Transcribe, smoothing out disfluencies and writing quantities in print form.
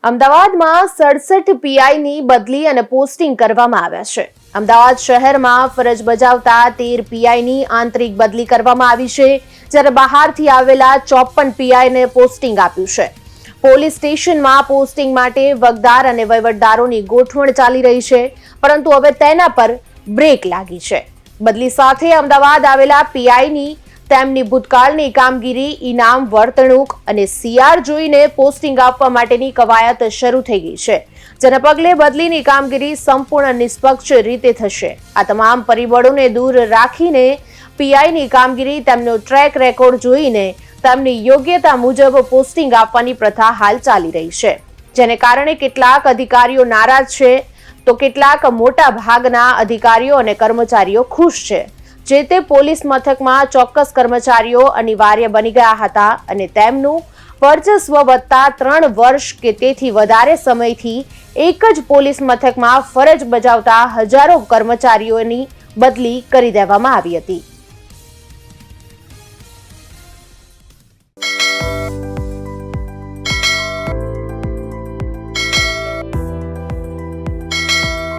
અમદાવાદમાં 67 પીઆઈની બદલી અને પોસ્ટિંગ કરવામાં આવ્યા છે. અમદાવાદ શહેરમાં ફરજ બજાવતા 13 પીઆઈની આંતરિક બદલી કરવામાં આવી છે, જ્યારે બહારથી આવેલા 54 પીઆઈને પોસ્ટિંગ આપ્યું છે. પોલીસ સ્ટેશનમાં પોસ્ટિંગ માટે વગદાર અને વહીવટદારોની ગોઠવણ ચાલી રહી છે, પરંતુ હવે તેના પર બ્રેક લાગી છે. બદલી સાથે અમદાવાદ આવેલા પીઆઈની તેમની ભૂતકાળની કામગીરી, ઇનામ, વર્તણૂક અને સીઆર જોઈને પોસ્ટિંગ આપવા માટેની કવાયત શરૂ થઈ ગઈ છે, જેના પગલે બદલીની કામગીરી સંપૂર્ણ નિષ્પક્ષ રીતે થશે. આ તમામ પરિબળોને દૂર રાખીને પીઆઈની કામગીરી, તેમનો ટ્રેક રેકોર્ડ જોઈને તેમની યોગ્યતા મુજબ પોસ્ટિંગ આપવાની પ્રથા હાલ ચાલી રહી છે, જેને કારણે કેટલાક અધિકારીઓ નારાજ છે તો કેટલાક મોટા ભાગના અધિકારીઓ અને કર્મચારીઓ ખુશ છે. જે તે પોલીસ મથકમાં ચોક્કસ કર્મચારીઓ અનિવાર્ય બની ગયા હતા અને તેમનું વર્ચસ્વ વધતા 3 વર્ષ કે તેથી વધારે સમયથી એક જ પોલીસ મથકમાં ફરજ બજાવતા હજારો કર્મચારીઓની બદલી કરી દેવામાં આવી હતી.